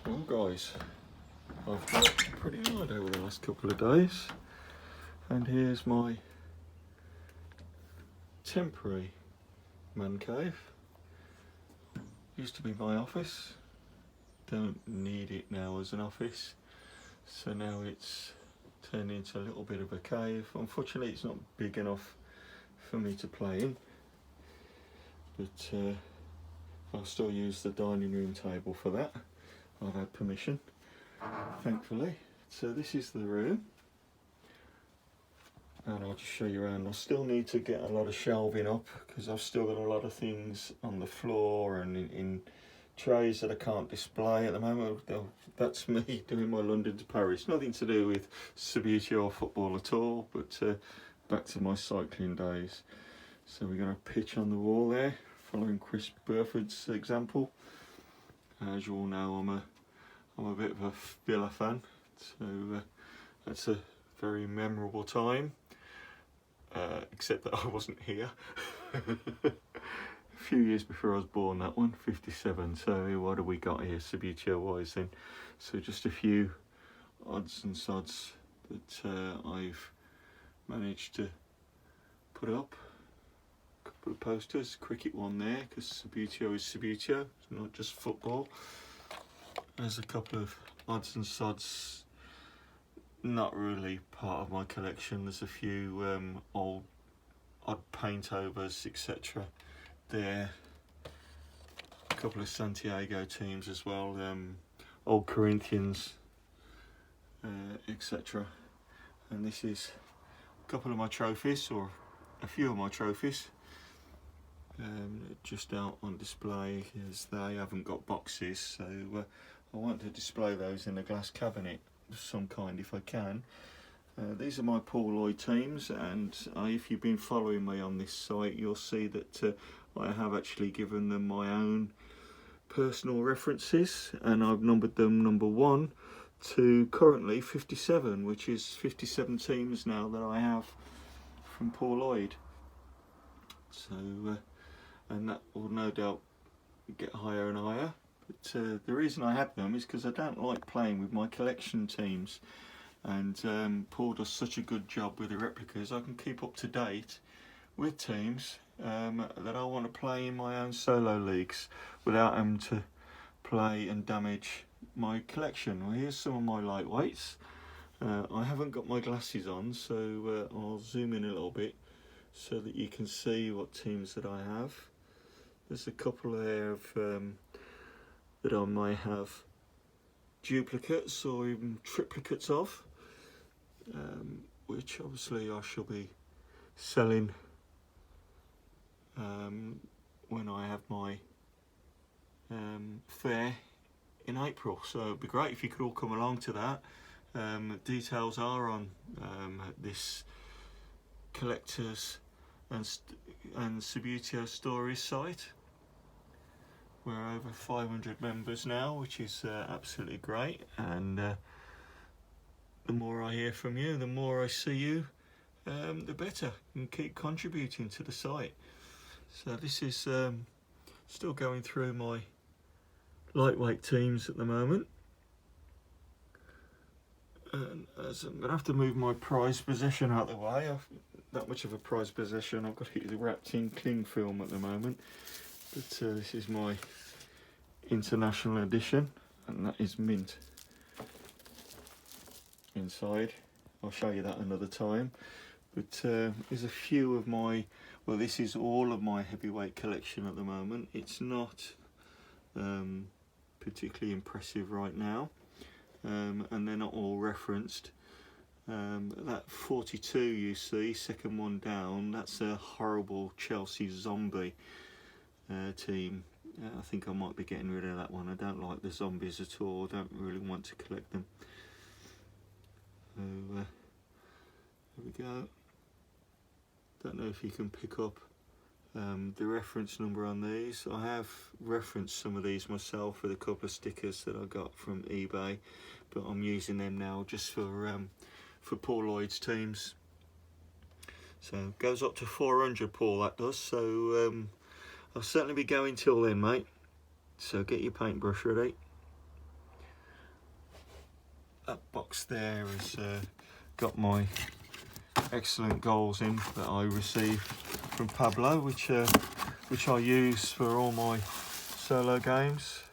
Well guys, I've worked pretty hard over the last couple of days, and here's my temporary man cave. Used to be my office, don't need it now as an office, so now it's turned into a little bit of a cave. Unfortunately it's not big enough for me to play in, but I'll still use the dining room table for that. I've had permission, thankfully. So this is the room, and I'll just show you around. I still need to get a lot of shelving up because I've still got a lot of things on the floor and in trays that I can't display at the moment. That's me doing my London to Paris. Nothing to do with Subbuteo or football at all, but back to my cycling days. So we're going to pitch on the wall there, following Chris Burford's example. As you all know, I'm a bit of a Villa fan, so that's a very memorable time, except that I wasn't here. A few years before I was born, that one, 57, so what have we got here Subbuteo wise then? So just a few odds and sods that I've managed to put up. A couple of posters, cricket one there, because Subbuteo is Subbuteo, it's not just football. There's a couple of odds and sods, not really part of my collection. There's a few old odd paint overs, etc. there. A couple of Santiago teams as well, old Corinthians, etc. And this is a couple of my trophies, or a few of my trophies, just out on display, as they haven't got boxes, so I want to display those in a glass cabinet of some kind if I can. These are my Paul Lloyd teams, and if you've been following me on this site, you'll see that I have actually given them my own personal references, and I've numbered them number 1 to currently 57, which is 57 teams now that I have from Paul Lloyd. So and that will no doubt get higher and higher. But the reason I have them is because I don't like playing with my collection teams, and Paul does such a good job with the replicas. I can keep up to date with teams that I want to play in my own solo leagues without having to play and damage my collection. Well, here's some of my lightweights. I haven't got my glasses on, so I'll zoom in a little bit so that you can see what teams that I have. There's a couple there of that I may have duplicates or even triplicates of, which obviously I shall be selling when I have my fair in April. So it'd be great if you could all come along to that. Details are on this collectors and Subbuteo Stories site. We're over 500 members now, which is absolutely great, and the more I hear from you, the more I see you, the better, and keep contributing to the site. So this is still going through my lightweight teams at the moment, and as I'm going to have to move my prized possession out of the way. That much of a prized possession, I've got it wrapped in cling film at the moment. But this is my international edition, and that is mint inside. I'll show you that another time. But there's a few of my, well, this is all of my heavyweight collection at the moment. It's not particularly impressive right now, and they're not all referenced. That 42 you see, second one down, that's a horrible Chelsea zombie team. I think I might be getting rid of that one. I don't like the zombies at all. I don't really want to collect them. So there we go. Don't know if you can pick up the reference number on these. I have referenced some of these myself with a couple of stickers that I got from eBay, but I'm using them now just for Paul Lloyd's teams. So it goes up to 400, Paul, that does. So I'll certainly be going till then, mate. So get your paintbrush ready. box there has got my excellent goals in that I received from Pablo, which I use for all my solo games.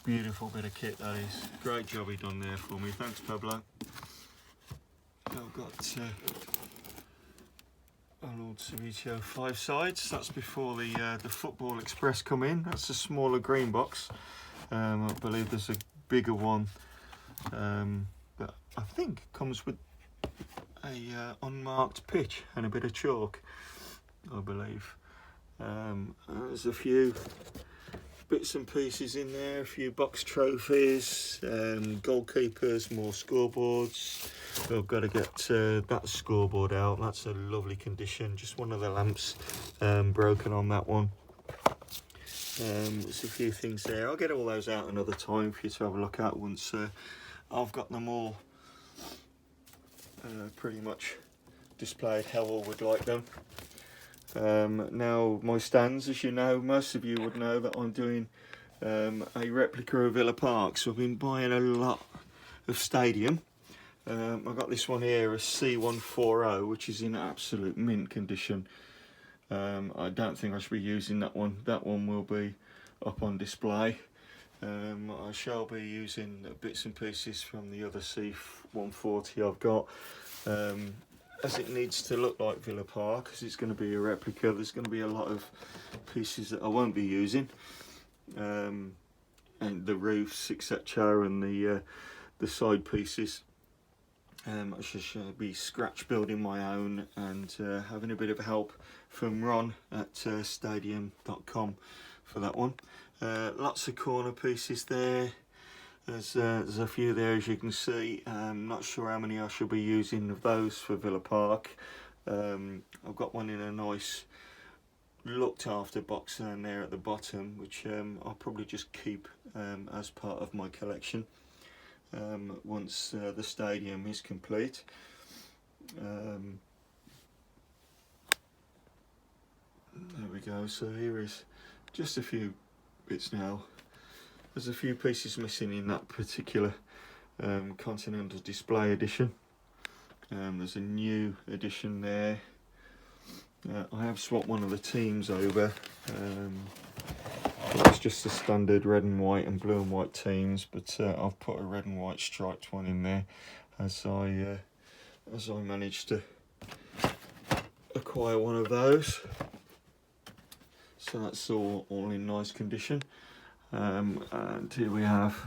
Beautiful bit of kit that is. Great job he done there for me. Thanks, Pablo. I've got an old Subbuteo 5 sides. That's before the Football Express come in. That's a smaller green box. I believe there's a bigger one that I think comes with a unmarked pitch and a bit of chalk, I believe. There's a few bits and pieces in there, a few box trophies, goalkeepers, more scoreboards. I've got to get that scoreboard out. That's a lovely condition. Just one of the lamps broken on that one. There's a few things there. I'll get all those out another time for you to have a look at once I've got them all pretty much displayed how I would like them. Now my stands, as you know, most of you would know that I'm doing a replica of Villa Park, so I've been buying a lot of stadium. I've got this one here, a C140, which is in absolute mint condition. I don't think I should be using that one. That one will be up on display. I shall be using bits and pieces from the other C140 I've got. As it needs to look like Villa Park, because it's going to be a replica, there's going to be a lot of pieces that I won't be using, and the roofs, etc., and the side pieces. I should be scratch building my own and having a bit of help from Ron at stadium.com for that one. Lots of corner pieces there. There's a few there, as you can see. I'm not sure how many I should be using of those for Villa Park. I've got one in a nice looked after box down there at the bottom, which I'll probably just keep as part of my collection once the stadium is complete. There we go. So here is just a few bits now. There's a few pieces missing in that particular Continental Display edition. There's a new edition there. I have swapped one of the teams over. It's just the standard red and white and blue and white teams, but I've put a red and white striped one in there as I managed to acquire one of those. So that's all in nice condition. And here we have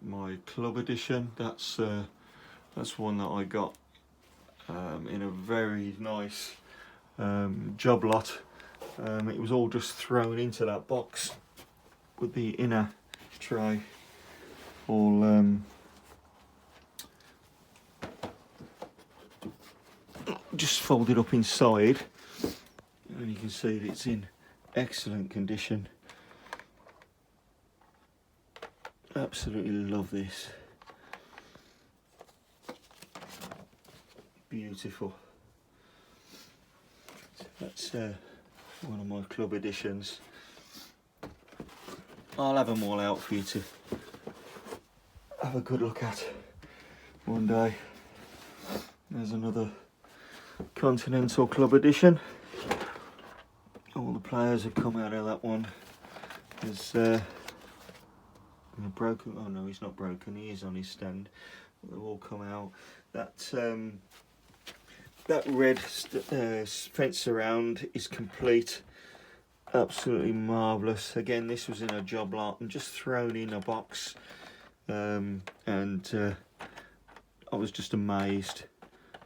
my club edition. That's one that I got in a very nice job lot. It was all just thrown into that box with the inner tray all just folded up inside, and you can see that it's in excellent condition. Absolutely love this. Beautiful. That's one of my club editions. I'll have them all out for you to have a good look at one day. There's another Continental Club edition. All the players have come out of that one. There's broken. Oh no, he's not broken. He is on his stand. They've all come out. That red fence around is complete. Absolutely marvellous. Again, this was in a job lot and just thrown in a box, and I was just amazed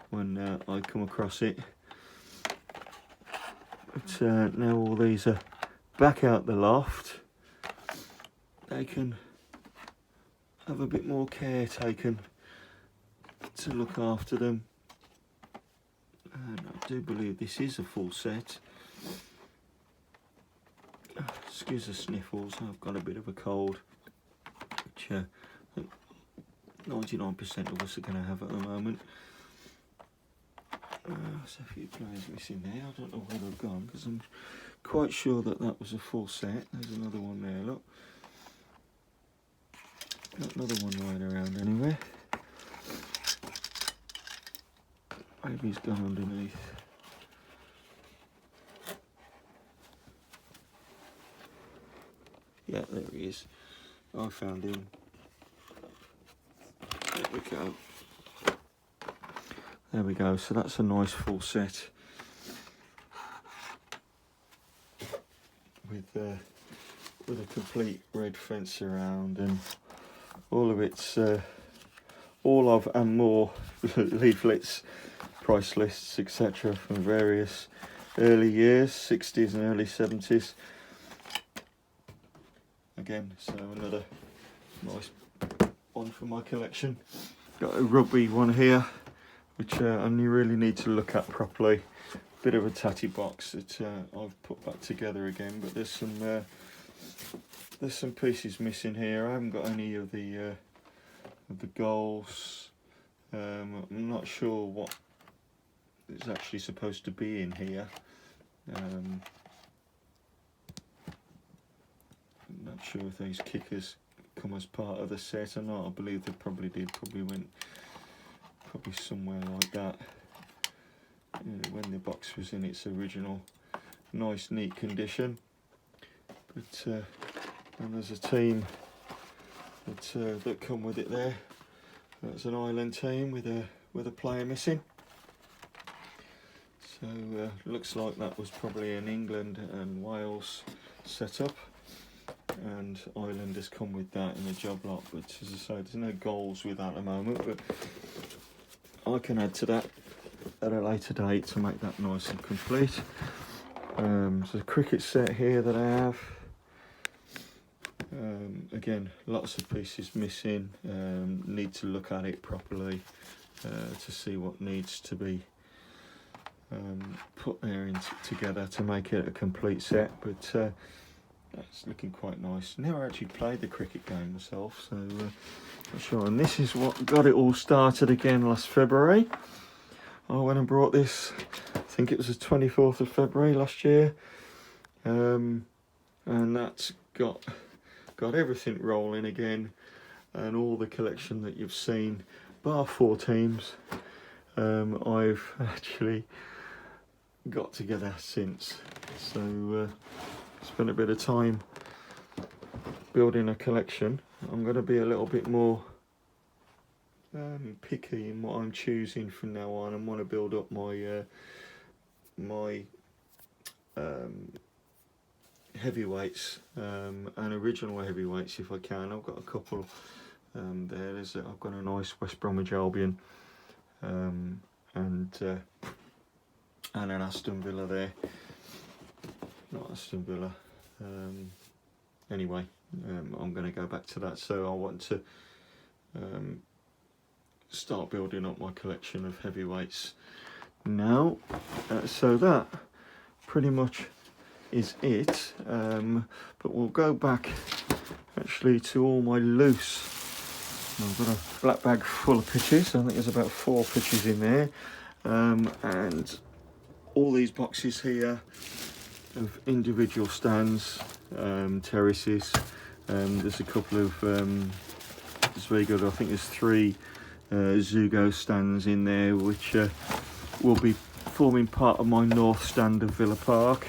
when I come across it. But now all these are back out the loft. They can have a bit more care taken to look after them. And I do believe this is a full set. Excuse the sniffles, I've got a bit of a cold, which I think 99% of us are going to have at the moment. There's a few players missing there. I don't know where they've gone, because I'm quite sure that was a full set. There's another one there, look. Got another one lying around anywhere. Maybe he's gone underneath. Yeah, there he is. I found him. There we go. There we go. So that's a nice full set with a complete red fence around and all of its all of and more leaflets, price lists, etc. from various early years, 60s and early 70s. Again, so another nice one for my collection. Got a rugby one here, which I only really need to look at properly. Bit of a tatty box that I've put back together again, but there's some pieces missing here. I haven't got any of the goals. I'm not sure what is actually supposed to be in here. I'm not sure if these kickers come as part of the set or not. I believe they probably did. Probably somewhere like that. When the box was in its original nice neat condition, but and there's a team that come with it there. That's an Ireland team with a player missing, so looks like that was probably an England and Wales setup, and Ireland has come with that in the job lot. But as I say, there's no goals with that at the moment, but I can add to that at a later date to make that nice and complete. There's a cricket set here that I have. Again, lots of pieces missing. Need to look at it properly to see what needs to be put there together to make it a complete set. But that's looking quite nice. Never actually played the cricket game myself, so not sure. And this is what got it all started again last February. I went and brought this, I think it was the 24th of February last year, and that's got everything rolling again, and all the collection that you've seen, bar 4 teams, I've actually got together since. So spent a bit of time building a collection. I'm going to be a little bit more picky in what I'm choosing from now on, and want to build up my heavyweights and original heavyweights if I can. I've got a couple there. I've got a nice West Bromwich Albion and an Aston Villa there. Not Aston Villa. Anyway, I'm going to go back to that. So I want to start building up my collection of heavyweights now. So that pretty much is it. But we'll go back actually to all my loose. I've got a black bag full of pitches. I think there's about 4 pitches in there, and all these boxes here of individual stands, terraces. There's a couple of it's very good. I think there's 3 Zugo stands in there, which will be forming part of my north stand of Villa Park.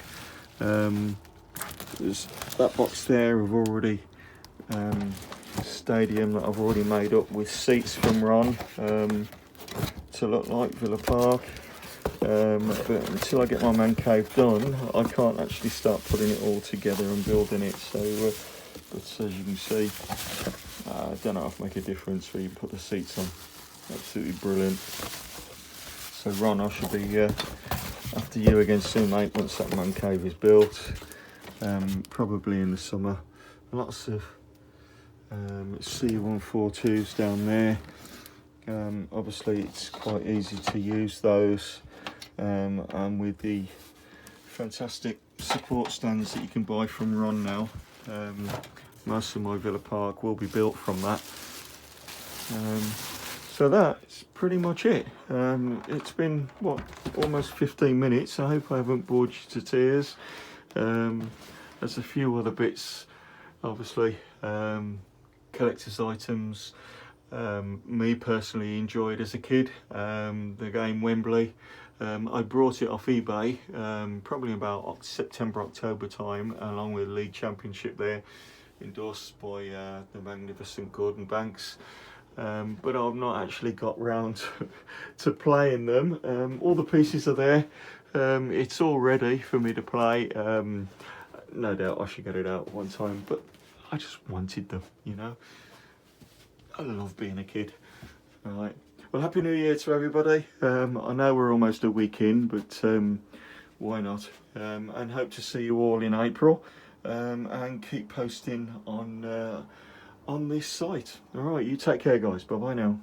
There's that box there of already stadium that I've already made up with seats from Ron to look like Villa Park. But until I get my man cave done, I can't actually start putting it all together and building it. So, but as you can see, I don't know if it make a difference where you put the seats on. Absolutely brilliant. So Ron, I should be after you again soon, mate, once that man cave is built, probably in the summer. Lots of C142s down there. Obviously it's quite easy to use those, and with the fantastic support stands that you can buy from Ron now, most of my Villa Park will be built from that. So that's pretty much it. It's been, what, almost 15 minutes. I hope I haven't bored you to tears. There's a few other bits, obviously, collector's items. Me personally enjoyed as a kid, the game Wembley. I brought it off eBay probably about September, October time, along with the League Championship there, endorsed by the magnificent Gordon Banks. But I've not actually got round to playing them. All the pieces are there. It's all ready for me to play. No doubt I should get it out one time, but I just wanted them, you know. I love being a kid. All right. Well, Happy New Year to everybody. I know we're almost a week in, but why not? And hope to see you all in April. And keep posting on this site. All right, you take care, guys. Bye bye now.